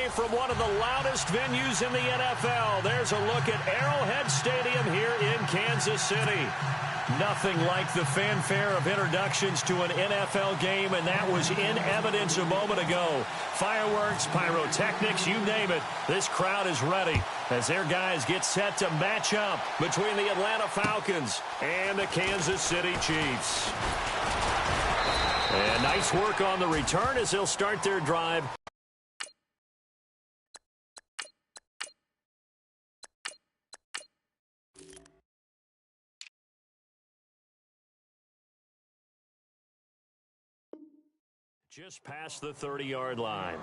live from one of the loudest venues in the NFL. There's a look at Arrowhead Stadium here in Kansas City. Nothing like the fanfare of introductions to an NFL game, and that was in evidence a moment ago. Fireworks, pyrotechnics, you name it. This crowd is ready as their guys get set to match up between the Atlanta Falcons and the Kansas City Chiefs. And nice work on the return as they'll start their drive. Just past the 30-yard line.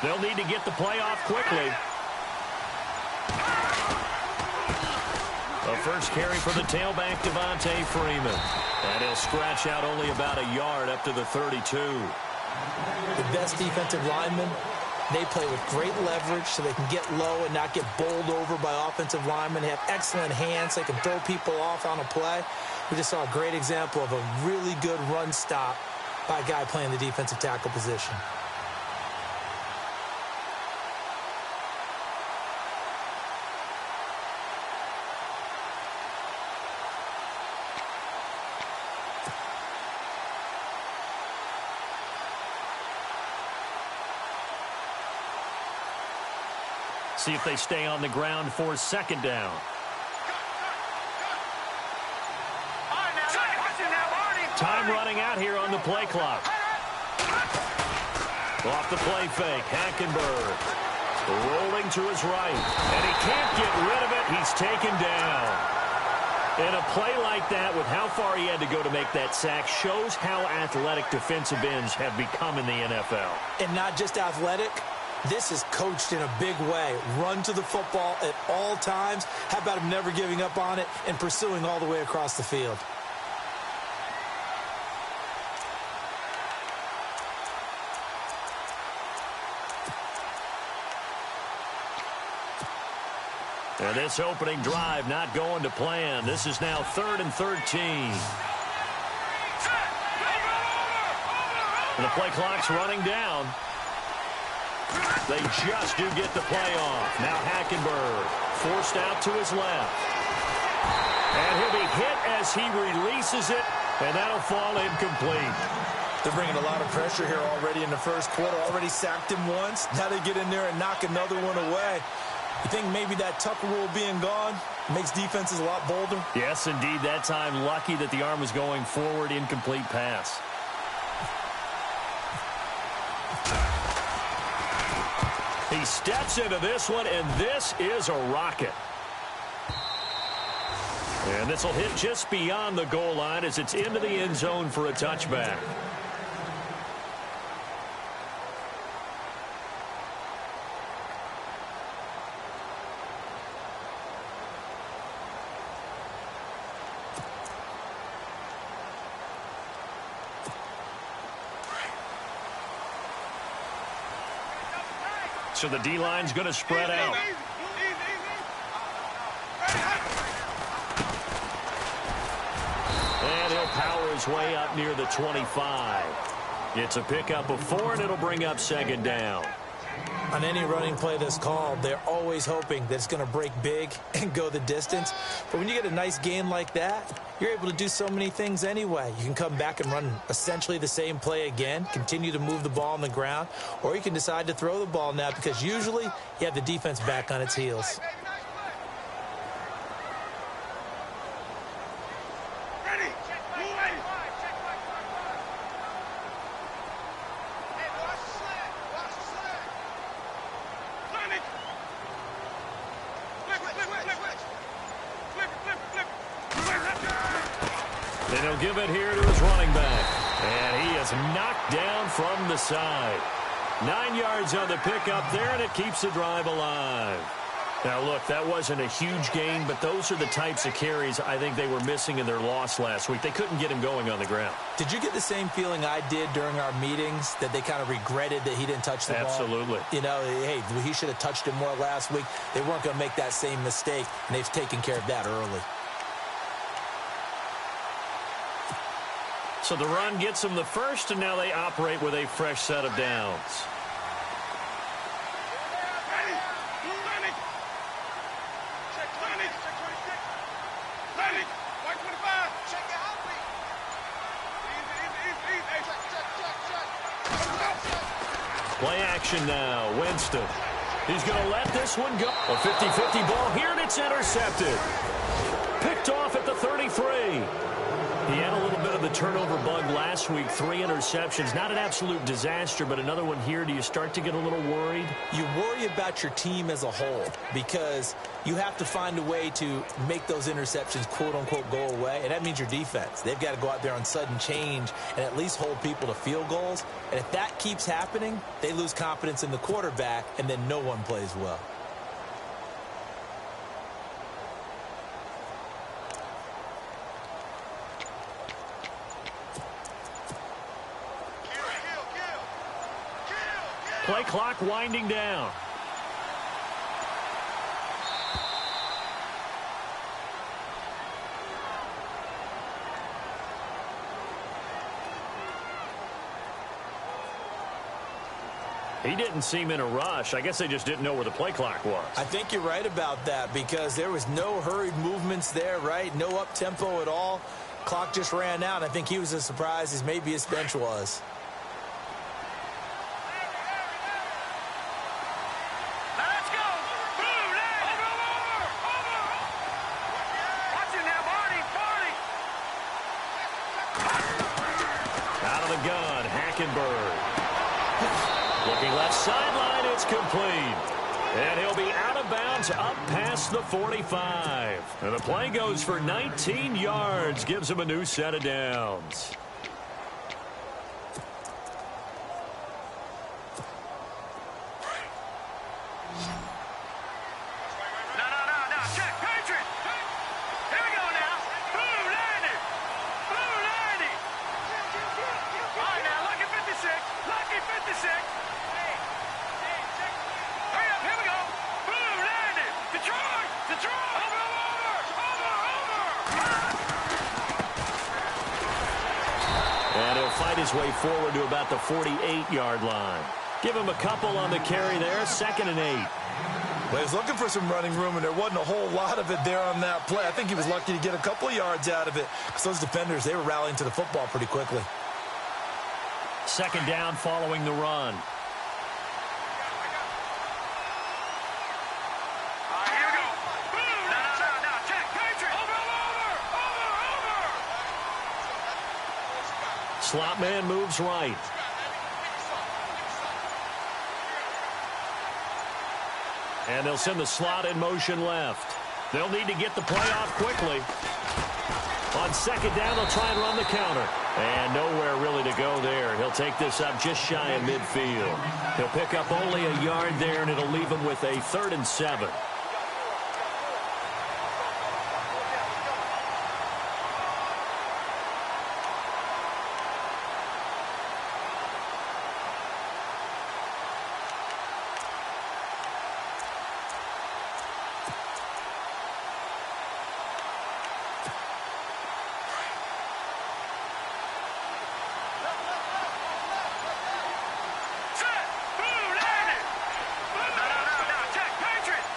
They'll need to get the play off quickly. A first carry for the tailback, Devontae Freeman. And he'll scratch out only about a yard up to the 32. The best defensive linemen, they play with great leverage so they can get low and not get bowled over by offensive linemen. They have excellent hands. They can throw people off on a play. We just saw a great example of a really good run stop by a guy playing the defensive tackle position. See if they stay on the ground for second down. Time running out here on the play clock. Off the play fake, Hackenberg rolling to his right, and he can't get rid of it. He's taken down. And a play like that, with how far he had to go to make that sack, shows how athletic defensive ends have become in the NFL. And not just athletic. This is coached in a big way. Run to the football at all times. How about him never giving up on it and pursuing all the way across the field? And this opening drive not going to plan. This is now 3rd and 13. And the play clock's running down. They just do get the play off. Now Hackenberg forced out to his left. And he'll be hit as he releases it, and that'll fall incomplete. They're bringing a lot of pressure here already in the first quarter. Already sacked him once. Now they get in there and knock another one away. You think maybe that Tucker rule being gone makes defenses a lot bolder? Yes, indeed. That time lucky that the arm was going forward, incomplete pass. He steps into this one, and this is a rocket. And this will hit just beyond the goal line as it's into the end zone for a touchback. So the D-line's going to spread out. And he'll power his way up near the 25. It's a pickup of 4, and it'll bring up second down. On any running play that's called, they're always hoping that it's going to break big and go the distance. But when you get a nice gain like that, you're able to do so many things anyway. You can come back and run essentially the same play again, continue to move the ball on the ground, or you can decide to throw the ball now because usually you have the defense back on its heels. And he'll give it here to his running back. was knocked down from the side. 9 yards on the pickup there, and it keeps the drive alive. Now, look, that wasn't a huge gain, but those are the types of carries I think they were missing in their loss last week. They couldn't get him going on the ground. Did you get the same feeling I did during our meetings, that they kind of regretted that he didn't touch the ball? Absolutely. You know, hey, he should have touched it more last week. They weren't going to make that same mistake, and they've taken care of that early. So the run gets them the first, and now they operate with a fresh set of downs. Play action now. Winston. He's going to let this one go. A 50-50 ball here, and it's intercepted. Picked off at the 33. He had a little bit of the turnover bug last week. 3 interceptions. Not an absolute disaster, but another one here. Do you start to get a little worried? You worry about your team as a whole because you have to find a way to make those interceptions, quote-unquote, go away, and that means your defense. They've got to go out there on sudden change and at least hold people to field goals. And if that keeps happening, they lose confidence in the quarterback, and then no one plays well. Play clock winding down. He didn't seem in a rush. I guess they just didn't know where the play clock was. I think you're right about that because there was no hurried movements there, right? No up-tempo at all. Clock just ran out. I think he was as surprised as maybe his bench was. Looking left sideline, it's complete. And he'll be out of bounds up past the 45. And the play goes for 19 yards, gives him a new set of downs. And he'll fight his way forward to about the 48-yard line. Give him a couple on the carry there, 2nd and 8. Well, he was looking for some running room, and there wasn't a whole lot of it there on that play. I think he was lucky to get a couple of yards out of it because those defenders, they were rallying to the football pretty quickly. 2nd down following the run. Slot man moves right. And they'll send the slot in motion left. They'll need to get the play off quickly. On 2nd down, they'll try and run the counter. And nowhere really to go there. He'll take this up just shy of midfield. He'll pick up only a yard there, and it'll leave him with a 3rd and 7.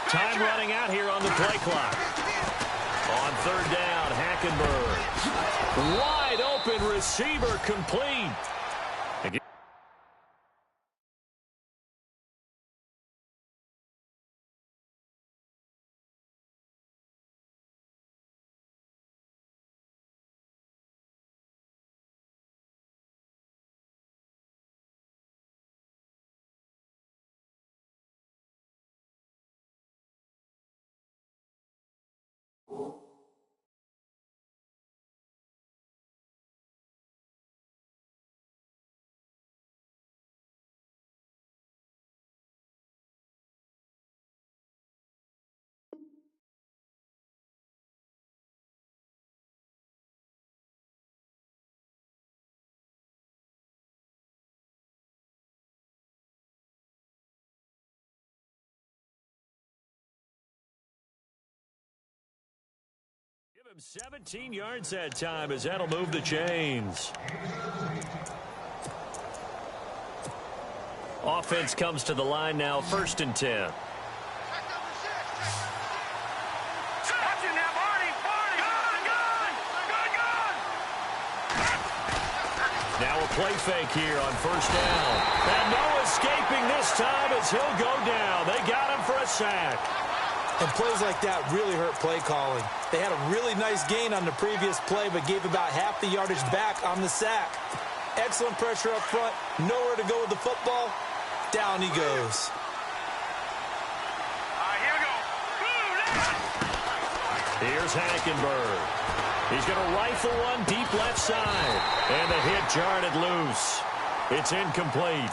Time running out here on the play clock. On 3rd down, Hackenberg. Wide open receiver complete. 17 yards that time as that'll move the chains. Offense comes to the line now, 1st and 10. Now a play fake here on 1st down. And no escaping this time as he'll go down. They got him for a sack. And plays like that really hurt play calling. They had a really nice gain on the previous play, but gave about half the yardage back on the sack. Excellent pressure up front. Nowhere to go with the football. Down he goes. Here we go. Here's Hackenberg. He's going to rifle one deep left side. And the hit jarred it loose. It's incomplete.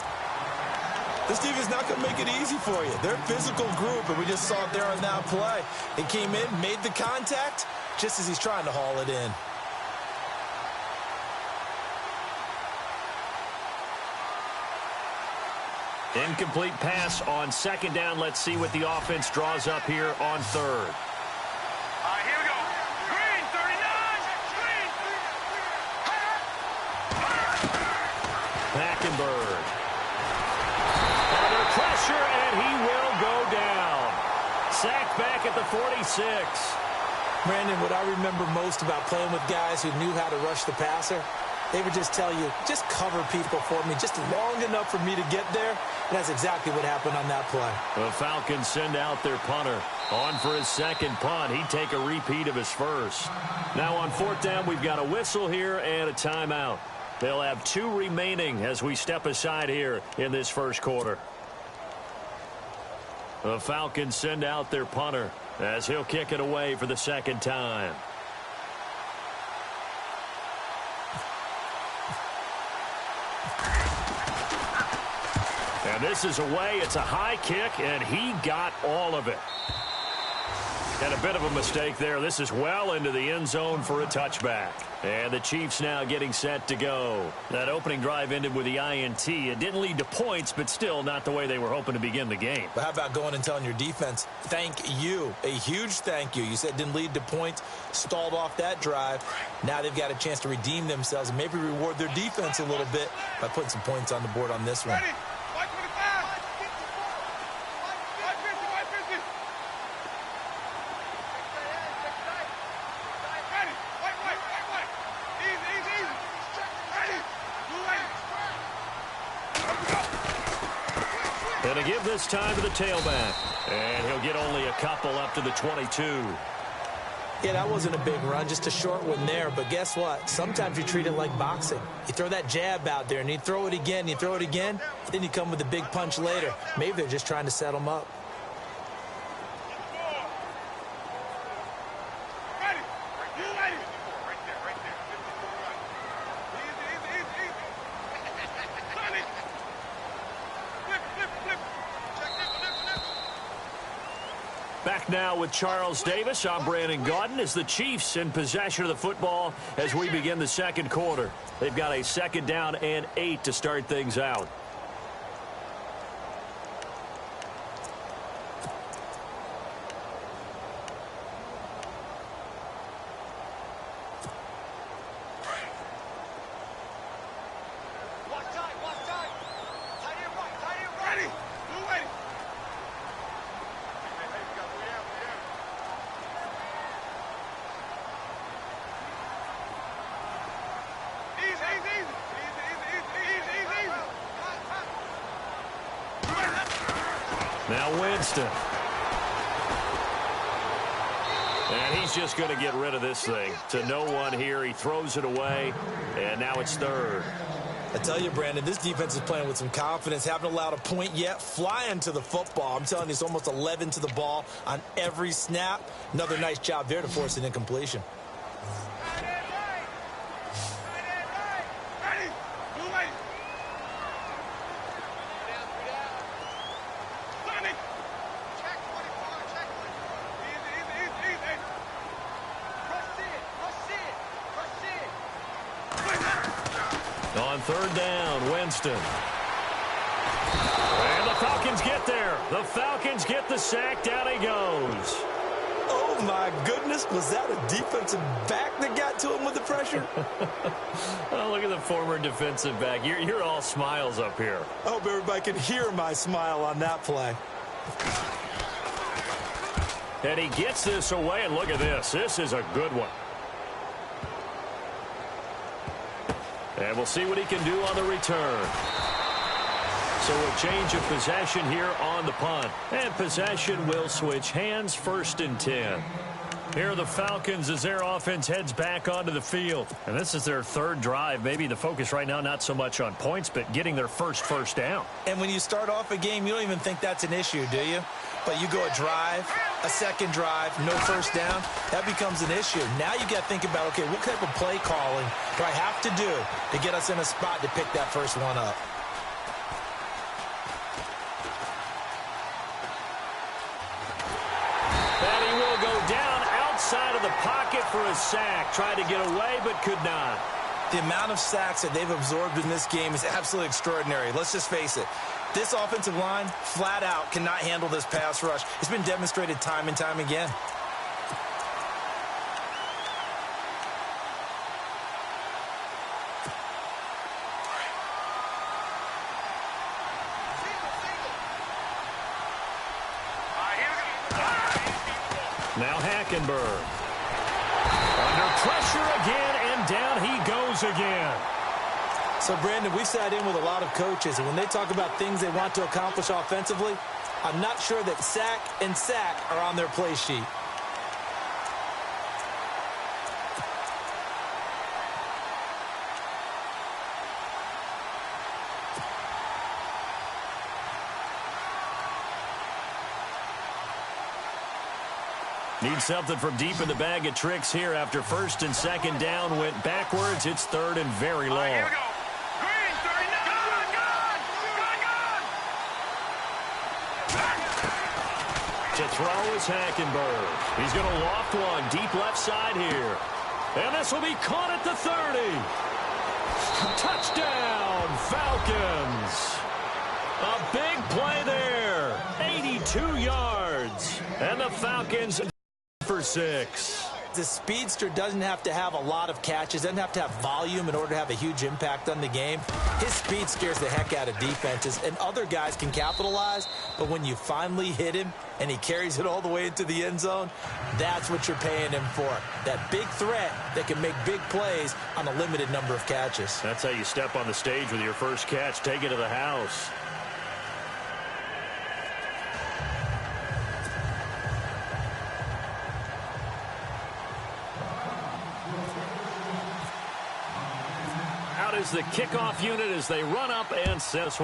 This defense is not going to make it easy for you. They're a physical group, and we just saw it there on that play. He came in, made the contact, just as he's trying to haul it in. Incomplete pass on 2nd down. Let's see what the offense draws up here on 3rd. Here we go. Green, 39. Green. Hackenberg. Under pressure, and he will go down. Sacked back at the 46. Brandon, what I remember most about playing with guys who knew how to rush the passer, they would just tell you, just cover people for me, just long enough for me to get there. And that's exactly what happened on that play. The Falcons send out their punter. On for his 2nd punt. He'd take a repeat of his 1st. Now on 4th down, we've got a whistle here and a timeout. They'll have 2 remaining as we step aside here in this 1st quarter. The Falcons send out their punter as he'll kick it away for the 2nd time. And this is away. It's a high kick, and he got all of it. And a bit of a mistake there. This is well into the end zone for a touchback. And the Chiefs now getting set to go. That opening drive ended with the INT. It didn't lead to points, but still not the way they were hoping to begin the game. But how about going and telling your defense, thank you, a huge thank you. You said it didn't lead to points, stalled off that drive. Now they've got a chance to redeem themselves and maybe reward their defense a little bit by putting some points on the board on this one. Ready. And to give this time to the tailback. And he'll get only a couple up to the 22. Yeah, that wasn't a big run, just a short one there. But guess what? Sometimes you treat it like boxing. You throw that jab out there, and you throw it again, then you come with a big punch later. Maybe they're just trying to set him up. Back now with Charles Davis. I'm Brandon Gaudin as the Chiefs in possession of the football as we begin the 2nd quarter. They've got a 2nd down and 8 to start things out. Now Winston. And he's just going to get rid of this thing. To no one here. He throws it away. And now it's 3rd. I tell you, Brandon, this defense is playing with some confidence. Haven't allowed a point yet. Flying to the football. I'm telling you, it's almost 11 to the ball on every snap. Another nice job there to force an incompletion. On 3rd down, Winston. And the Falcons get there. The Falcons get the sack. Down he goes. Oh, my goodness. Was that a defensive back that got to him with the pressure? Oh, look at the former defensive back. You're all smiles up here. I hope everybody can hear my smile on that play. And he gets this away, and look at this. This is a good one. And we'll see what he can do on the return. So a change of possession here on the punt. And possession will switch hands, 1st and 10. Here are the Falcons as their offense heads back onto the field. And this is their 3rd drive. Maybe the focus right now not so much on points, but getting their first down. And when you start off a game, you don't even think that's an issue, do you? But you go a drive, a 2nd drive, no first down, that becomes an issue. Now you got to think about, okay, what type of play calling do I have to do to get us in a spot to pick that first one up? And he will go down outside of the pocket for a sack. Tried to get away, but could not. The amount of sacks that they've absorbed in this game is absolutely extraordinary. Let's just face it. This offensive line, flat out, cannot handle this pass rush. It's been demonstrated time and time again. Now Hackenberg. Under pressure again, and down he goes again. So, Brandon, we've sat in with a lot of coaches, and when they talk about things they want to accomplish offensively, I'm not sure that sack and sack are on their play sheet. Need something from deep in the bag of tricks here after 1st and 2nd down went backwards. It's 3rd and very long. Here we go. Green, 39. To throw is Hackenberg. He's going to loft one deep left side here. And this will be caught at the 30. Touchdown, Falcons. A big play there. 82 yards. And the Falcons for 6. The speedster doesn't have to have a lot of catches, doesn't have to have volume in order to have a huge impact on the game. His speed scares the heck out of defenses, and other guys can capitalize, but when you finally hit him and he carries it all the way into the end zone, that's what you're paying him for. That big threat that can make big plays on a limited number of catches. That's how you step on the stage with your first catch. Take it to the house. Out is the kickoff unit as they run up and set us